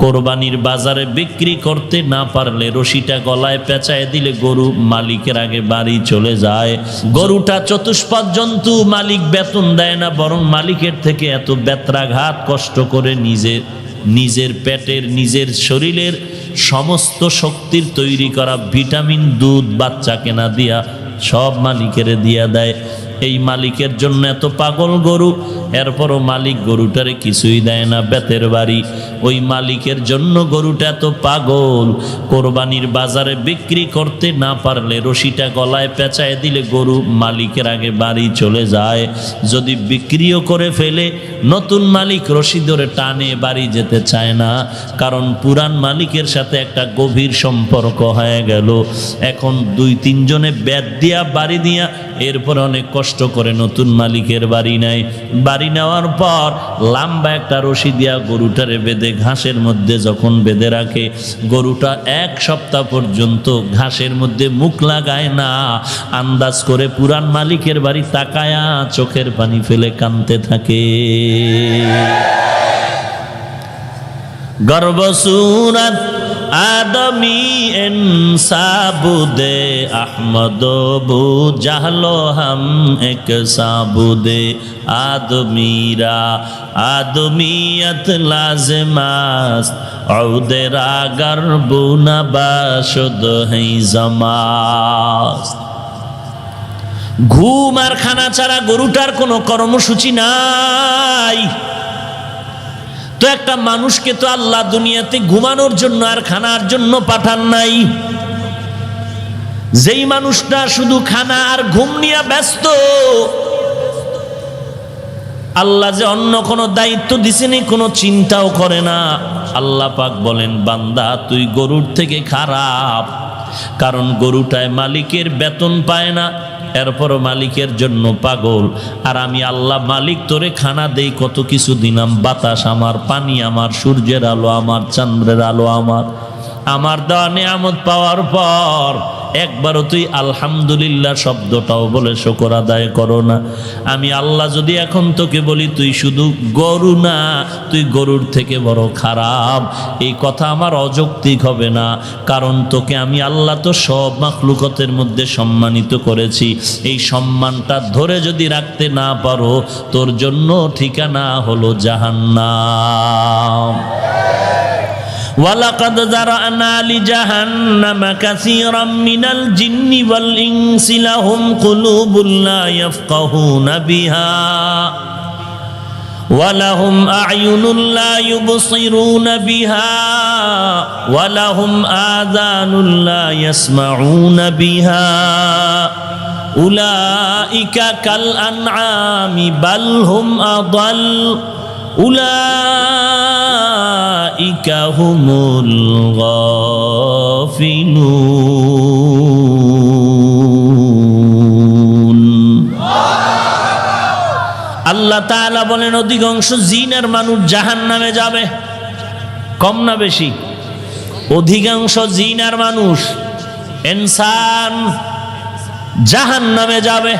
কোরবানির বাজারে বিক্রি করতে না পারলে রশিটা গলায় পেঁচায় দিলে গরু মালিকের আগে বাড়ি চলে যায়। গরুটা চতুষ্পদ জন্তু, মালিক বেতন দেয় না, বরং মালিকের থেকে এত বেত্রাঘাত কষ্ট করে নিজের পেটের, নিজের শরীরের সমস্ত শক্তির তৈরি করা ভিটামিন, দুধ, বাচ্চা কেনা দিয়া সব মালিকের দিয়া দেয়। এই মালিকের জন্য এত পাগল গরু, এরপরও মালিক গরুটারে কিছুই দেয় না, বেতের বাড়ি। ওই মালিকের জন্য গরুটা এত পাগল, কোরবানির বাজারে বিক্রি করতে না পারলে রশিটা গলায় পেঁচায় দিলে গরু মালিকের আগে বাড়ি চলে যায়। যদি বিক্রিও করে ফেলে, নতুন মালিক রশি ধরে টানে বাড়ি যেতে চায় না, কারণ পুরান মালিকের সাথে একটা গভীর সম্পর্ক হয়ে গেল। এখন 2-3 জনে বেত দিয়া বাড়ি দিয়া এরপর অনেক কষ্ট করে নতুন মালিকের বাড়ি নেয়। বাড়ি নেওয়ার পর লম্বা একটা রশি দিয়া গরুটারে বেঁধে ঘাসের মধ্যে যখন বেঁধে রাখে, গরুটা 1 সপ্তাহ পর্যন্ত ঘাসের মধ্যে মুখ লাগায় না। আন্দাজ করে পুরান মালিকের বাড়ি তাকায়া চোখের পানি ফেলে কাঁদতে থাকে। গর্বসুরত আদমি ইনসাবুদে আহমদ বু জাহলো হাম এক সাবুদে আদমিরা আদমিয়ত লাজমাস ঔদেরা গর্বুনা বাশুদ হে জমাস। ঘুম আর খানা ছাড়া গরুটার কোনো কর্মসূচি নাই। তো একটা মানুষকে তো আল্লাহ দুনিয়াতে ঘুমানোর জন্য আর খানার জন্য পাঠান নাই। যেই মানুষটা শুধু খানা আর ঘুম নিয়ে ব্যস্ত, আল্লাহ যে অন্য কোনো দায়িত্ব দিছেনি কোনো চিন্তাও করে না। আল্লাহ পাক বলেন, বান্দা তুই গরুর থেকে খারাপ, কারণ গরুটায় মালিকের বেতন পায় না, এরপরও মালিকের জন্য পাগল। আর আমি আল্লাহ মালিক তোরে খানা দেই, কত কিছু দিলাম, বাতাস আমার, পানি আমার, সূর্যের আলো আমার, চন্দ্রের আলো আমার দেওয়া নিয়ামত পাওয়ার পর একবারও তুই আলহামদুলিল্লাহ শব্দটাও বলে শুকর আদায় করো না। আমি আল্লাহ যদি এখন তোকে বলি তুই শুধু গরু না, তুই গরুর থেকে বড় খারাপ, এই কথা আমার অযৌক্তিক হবে না। কারণ তোকে আমি আল্লাহ তো সব মাখলুকতের মধ্যে সম্মানিত করেছি। এই সম্মানটা ধরে যদি রাখতে না পারো, তোর জন্য ঠিকানা হলো জাহান্নাম। ওয়ালাকাদ যারানা লিজাহান্নামা কাসীরাম মিনাল জিন্নি ওয়াল ইনসি লাহুম কুলুবুন লা ইয়াফকাহুনা বিহা ওয়া লাহুম আ'য়ুনুন লা ইউবসিরুনা বিহা ওয়া লাহুম আযানুন লা ইয়াসমাউনা বিহা উলাইকা কাল আনআমি বাল হুম আদাল উলাইকা হুমুল গাফিলুন। আল্লাহ তাআলা বলেন, অধিকাংশ জিন আর মানুষ জাহান্নামে যাবে। কম না বেশি? অধিকাংশ জিন আর মানুষ, ইনসান জাহান্নামে যাবে।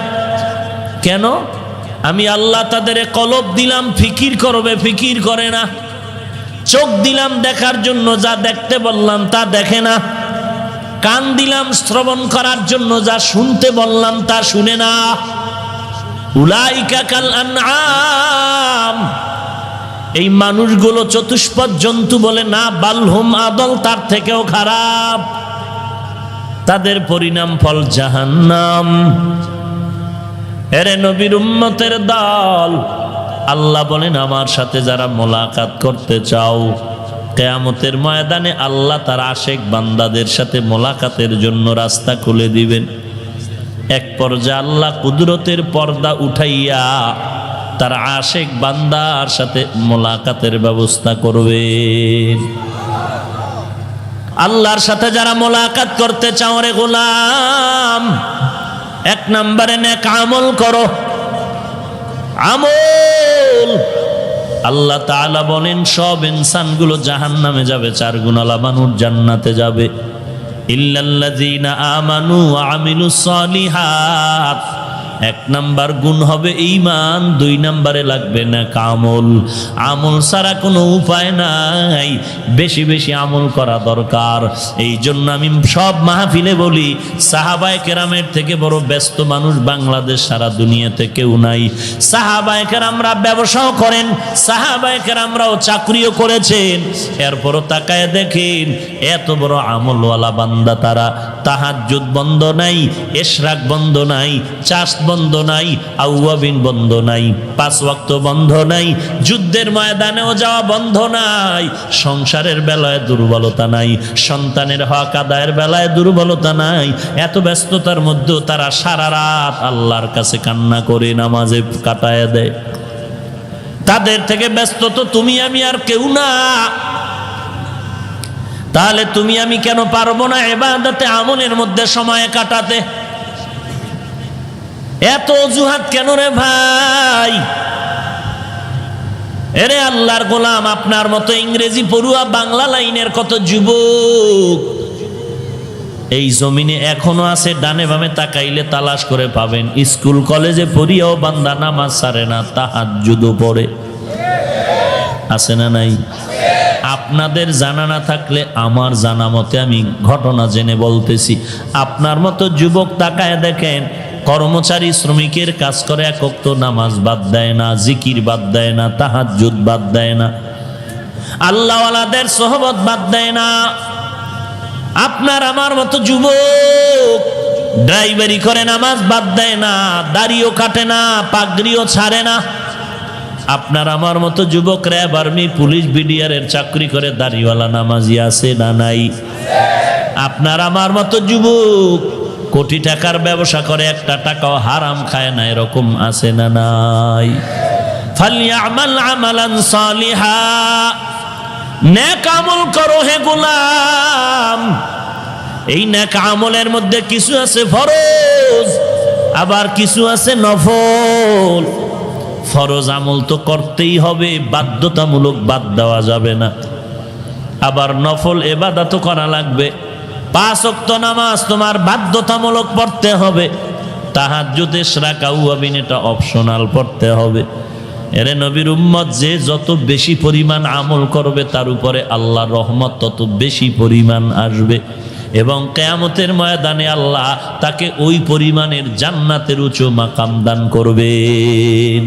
কেন? আমি আল্লাহ তাদের কলব দিলাম ফিকির করবে, ফিকির করে না। চোখ দিলাম দেখার জন্য, যা দেখতে বললাম তা দেখে না। কান দিলাম শ্রবণ করার জন্য, যা শুনতে বললাম তা শুনে না। উলাইকা কাল আনআম, এই মানুষগুলো চতুষ্পদ জন্তু বলে না, বালহুম আদল, তার থেকেও খারাপ। তাদের পরিণাম ফল জাহান্নাম। এরে নবীর উম্মতের দল, আল্লাহ বলেন, আমার সাথে যারা মোলাকাত করতে চাও, কিয়ামতের ময়দানে আল্লাহ তার আশেক বান্দাদের সাথে মোলাকাতের জন্য রাস্তা খুলে দিবেন। এক পর্যায়ে আল্লাহ কুদরতের পর্দা উঠাইয়া তার আশেক বান্দার সাথে মোলাকাতের ব্যবস্থা করবেন। আল্লাহর সাথে যারা মোলাকাত করতে চাও রে গোলাম, 1 নম্বরে নেক আমল করো। আমল, আল্লাহ তাআলা বলেন সব ইনসানগুলো জাহান্নামে যাবে, 4 গুণালা মানুষ জান্নাতে যাবে। ইল্লাল্লাযীনা আমানু ওয়া আমিলুস সালিহাত, এক নাম্বার গুণ হবে ঈমান, দুই নাম্বারে লাগবে না আমল। আমল ছাড়া কোনো উপায় নাই, বেশি বেশি আমল করা দরকার। এই জন্য আমি সব মাহফিলে বলি, সাহাবায়ে কেরামের থেকে বড় ব্যস্ত মানুষ বাংলাদেশ সারা দুনিয়াতে কেউ নাই। সাহাবায়ে কেরামরা ব্যবসাও করেন, সাহাবায়ে কেরামরাও চাকরিও করেছেন, এরপরও তাকায় দেখেন এত বড় আমলওয়ালা বান্দা তারা, তাহাজ্জুদ বন্ধ নাই, ইশরাক বন্ধ নাই, চাষ বন্ধ নাই, আউয়াবিন বন্ধ নাই, 5 ওয়াক্ত বন্ধ নাই, যুদ্ধের ময়দানেও যাওয়া বন্ধ নাই, সংসারের বেলায় দুর্বলতা নাই, সন্তানের হক আদায়ের বেলায় দুর্বলতা নাই। এত ব্যস্ততার মধ্যেও তারা সারা রাত আল্লাহর কাছে কান্না করে নামাজে কাটায় দেয়। তাদের থেকে ব্যস্ত তো তুমি আমি আর কেউ না। তাহলে তুমি আমি কেন পারবো না ইবাদতে আমলের মধ্যে সময় কাটাতে? এত অজুহাত কেন রে ভাই? এরে আল্লাহর গোলাম, আপনার মতো ইংরেজি পড়ুয়া বাংলা লাইনের কত যুবক এই জমিনে এখনো আছে, ডানে বামে তাকাইলে তালাশ করে পাবেন। স্কুল কলেজে পড়িয়াও বান্দা নামাজ ছাড়ে না, তাহাজ্জুদও পড়ে। আছে না নাই? আপনাদের জানা না থাকলে আমার জানা মতে আমি ঘটনা জেনে বলতেছি। আপনার মতো যুবক তাকায় দেখেন, কর্মচারী শ্রমিকের কাজ করে, এক ওয়াক্ত নামাজ বাদ দেয় না, জিকির বাদ দেয় না, তাহাজ্জুদ বাদ দেয় না, আল্লাহওয়ালাদের সোহবত বাদ দেয় না। আপনার আমার মতো যুবক ড্রাইভারি করে, নামাজ বাদ দেয় না, দাড়িও কাটে না, পাগড়িও ছাড়ে না। আপনার আমার মতো যুবক র্যাব, আর্মি, পুলিশ, বিডিআরের চাকরি করে, দাড়িওয়ালা নামাজি আছে না নাই? আপনার আমার মতো যুবক কোটি টাকার ব্যবসা করে, একটা টাকাও হারাম খায় না, এরকম আছে না নাই? ফালিয়ামাল আমালান সালিহা, নেক আমল করো হে গোলাম। এই নেক আমলের মধ্যে কিছু আছে ফরজ, আবার কিছু আছে নফল। ফরজ আমল তো করতেই হবে, বাধ্যতামূলক বাদ দেওয়া যাবে না। আবার নফল ইবাদতও করা লাগবে। 5 ওয়াক্ত নামাজ তোমার বাধ্যতামূলক পড়তে হবে, তাহাজ্জুদ, ইশরাক, আউয়াবিন এটা অপশনাল পড়তে হবে। এরে নবীর উম্মত যে যত বেশি পরিমাণ আমল করবে তার উপরে আল্লাহর রহমত তত বেশি পরিমাণ আসবে, এবং কিয়ামতের ময়দানে আল্লাহ তাকে ওই পরিমাণের জান্নাতের উঁচু মাকাম দান করবেন।